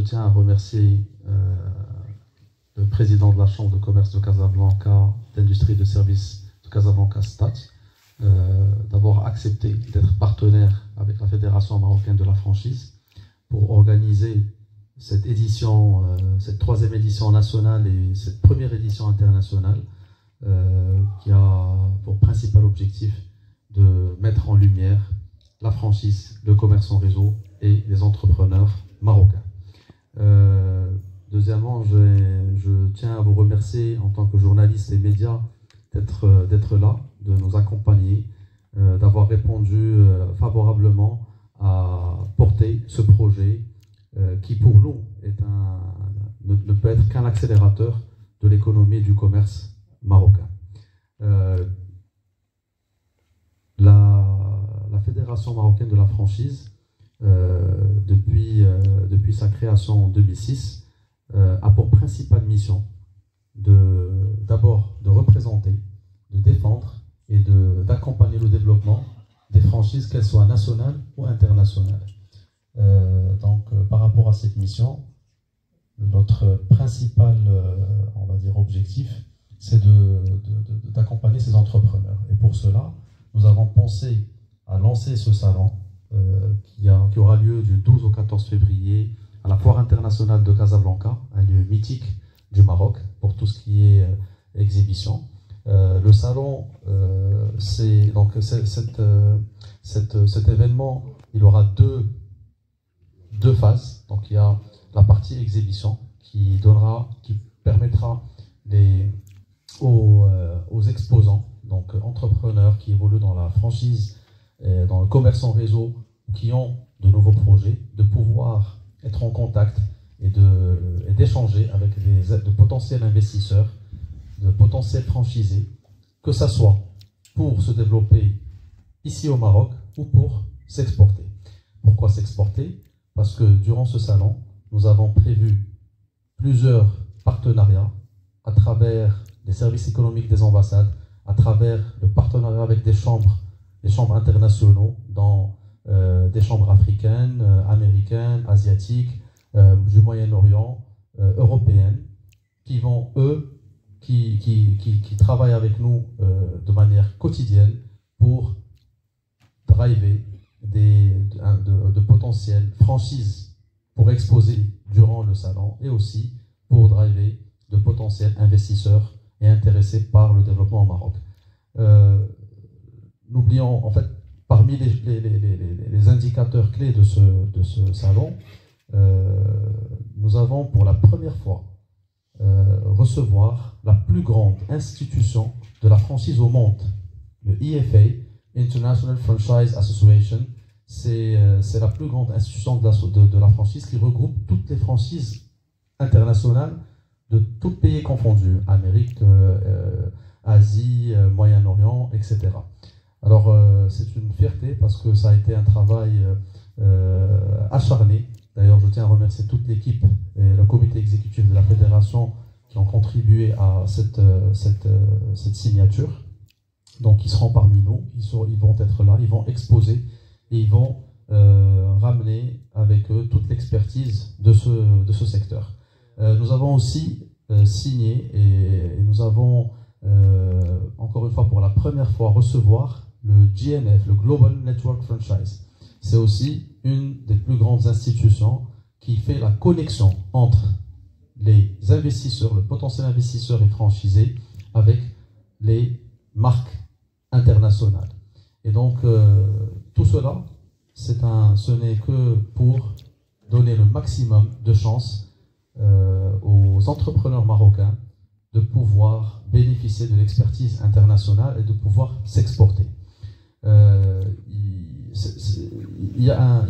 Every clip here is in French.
tiens à remercier le président de la Chambre de commerce de Casablanca, d'industrie et de services de Casablanca STAT, d'avoir accepté d'être partenaire avec la Fédération marocaine de la franchise pour organiser cette édition, cette troisième édition nationale et cette première édition internationale qui a pour principal objectif de mettre en lumière la franchise, le commerce en réseau et les entrepreneurs marocains. Deuxièmement, je tiens à vous remercier en tant que journaliste et médias d'être là, de nous accompagner, d'avoir répondu favorablement à porter ce projet qui pour nous ne peut être qu'un accélérateur de l'économie et du commerce marocain. La Fédération marocaine de la franchise, depuis sa création en 2006, a pour principale mission d'abord de représenter, de défendre et d'accompagner le développement des franchises, qu'elles soient nationales ou internationales. Donc, par rapport à cette mission, notre principal, on va dire, objectif, c'est d'accompagner ces entrepreneurs. Et pour cela, nous avons pensé à lancer ce salon qui aura lieu du 12 au 14 février à la Foire internationale de Casablanca, un lieu mythique du Maroc pour tout ce qui est exhibition. Le salon, cet événement, il aura deux phases. Donc il y a la partie exhibition qui permettra aux exposants, donc entrepreneurs qui évoluent dans la franchise, dans le commerce en réseau, qui ont de nouveaux projets, de pouvoir être en contact et d'échanger avec de potentiels investisseurs, de potentiels franchisés, que ce soit pour se développer ici au Maroc ou pour s'exporter. Pourquoi s'exporter? Parce que durant ce salon, nous avons prévu plusieurs partenariats à travers les services économiques des ambassades, à travers le partenariat avec des chambres internationaux, dans des chambres africaines, américaines, asiatiques, du Moyen-Orient, européennes, qui travaillent avec nous de manière quotidienne pour driver de potentielles franchises pour exposer durant le salon et aussi pour driver de potentiels investisseurs et intéressés par le développement au Maroc. N'oublions, en fait, parmi les indicateurs clés de ce salon, nous avons pour la première fois recevoir la plus grande institution de la franchise au monde, le IFA, International Franchise Association. C'est la plus grande institution de la franchise qui regroupe toutes les franchises internationales de tous pays confondus, Amérique, Asie, Moyen-Orient, etc. Alors c'est une fierté parce que ça a été un travail acharné. D'ailleurs, je tiens à remercier toute l'équipe et le comité exécutif de la fédération qui ont contribué à cette signature. Donc ils seront parmi nous, ils vont être là, ils vont exposer et ils vont ramener avec eux toute l'expertise de ce secteur. Nous avons aussi signé et nous avons encore une fois pour la première fois recevoir le GNF, le Global Network Franchise. C'est aussi une des plus grandes institutions qui fait la connexion entre les investisseurs, le potentiel investisseur et franchisé avec les marques internationales. Et donc tout cela, ce n'est que pour donner le maximum de chances aux entrepreneurs marocains de pouvoir bénéficier de l'expertise internationale et de pouvoir s'exporter. Il y a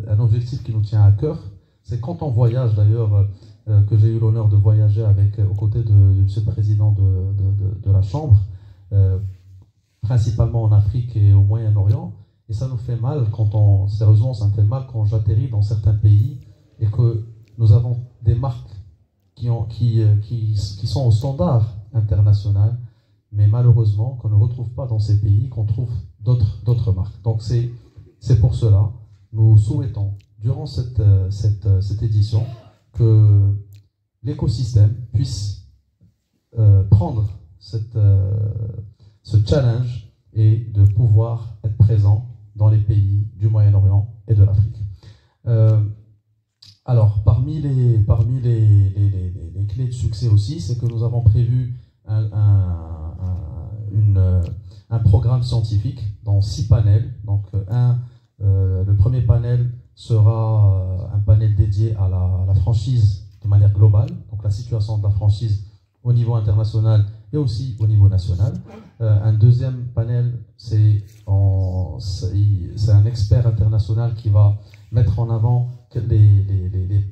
un objectif qui nous tient à cœur, c'est quand on voyage, d'ailleurs, que j'ai eu l'honneur de voyager aux côtés de M. le Président de la Chambre, principalement en Afrique et au Moyen-Orient, et ça nous fait mal sérieusement, ça me fait mal quand j'atterris dans certains pays et que nous avons des marques qui sont au standard international, mais malheureusement qu'on ne retrouve pas dans ces pays, qu'on trouve d'autres marques. Donc c'est pour cela, nous souhaitons durant cette édition, que l'écosystème puisse prendre ce challenge et de pouvoir être présent dans les pays du Moyen-Orient et de l'Afrique. Alors, parmi les clés de succès aussi, c'est que nous avons prévu un programme scientifique dans 6 panels. Donc, le premier panel sera un panel dédié à la franchise de manière globale, donc la situation de la franchise au niveau international et aussi au niveau national. Un deuxième panel, c'est un expert international qui va mettre en avant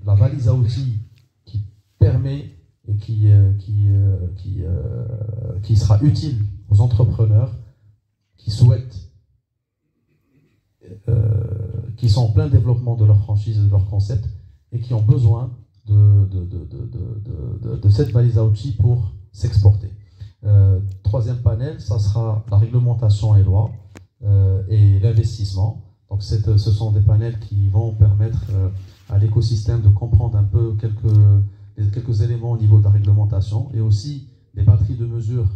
la valise à outils qui permet et qui sera utile aux entrepreneurs qui souhaitent, qui sont en plein développement de leur franchise et de leur concept et qui ont besoin de cette valise à outils pour s'exporter. Troisième panel, ça sera la réglementation et loi et l'investissement. Donc ce sont des panels qui vont permettre à l'écosystème de comprendre un peu quelques éléments au niveau de la réglementation et aussi les batteries de mesures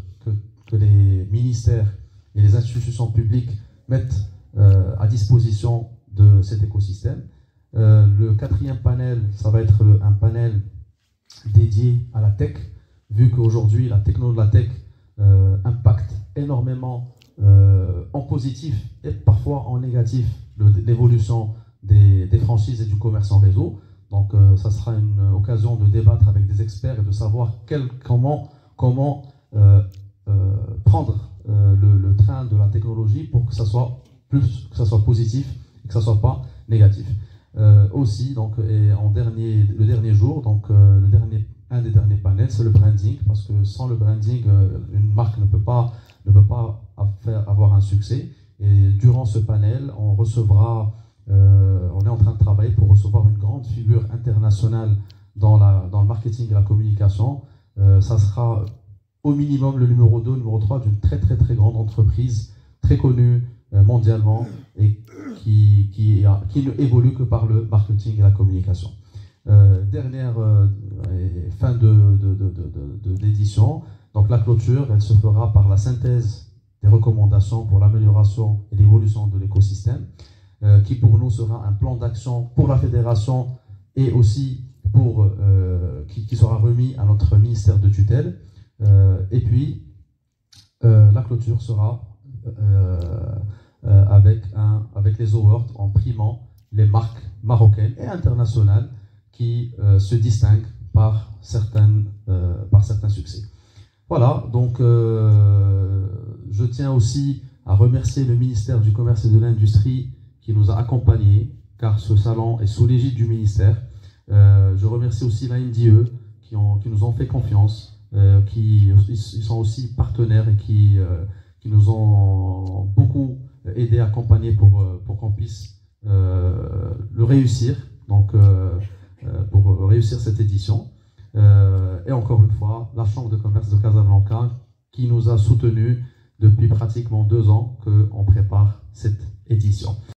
que les ministères et les institutions publiques mettent à disposition de cet écosystème. Le quatrième panel, ça va être un panel dédié à la tech, vu qu'aujourd'hui la techno de la tech impacte énormément en positif et parfois en négatif l'évolution des franchises et du commerce en réseau. Donc ça sera une occasion de débattre avec des experts et de savoir comment prendre le train de la technologie pour que ça soit positif et que ça soit pas négatif. Aussi, donc, le dernier jour, donc un des derniers panels, c'est le branding, parce que sans le branding, une marque ne peut pas avoir un succès. Et durant ce panel, on est en train de travailler pour recevoir une grande figure internationale dans le marketing et la communication. Ça sera au minimum le numéro 2, numéro 3 d'une très très très grande entreprise, très connue mondialement et qui ne évolue que par le marketing et la communication. Dernière fin d'édition, donc la clôture, elle se fera par la synthèse des recommandations pour l'amélioration et l'évolution de l'écosystème, qui pour nous sera un plan d'action pour la fédération et aussi qui sera remis à notre ministère de tutelle. Et puis, la clôture sera avec les awards en primant les marques marocaines et internationales qui se distinguent par certains succès. Voilà, donc je tiens aussi à remercier le ministère du Commerce et de l'Industrie qui nous a accompagnés, car ce salon est sous l'égide du ministère. Je remercie aussi la MDE qui nous ont fait confiance, ils sont aussi partenaires et qui nous ont beaucoup aidé, accompagnés pour qu'on puisse le réussir, donc pour réussir cette édition. Et encore une fois, la Chambre de commerce de Casablanca qui nous a soutenus depuis pratiquement 2 ans qu'on prépare cette édition.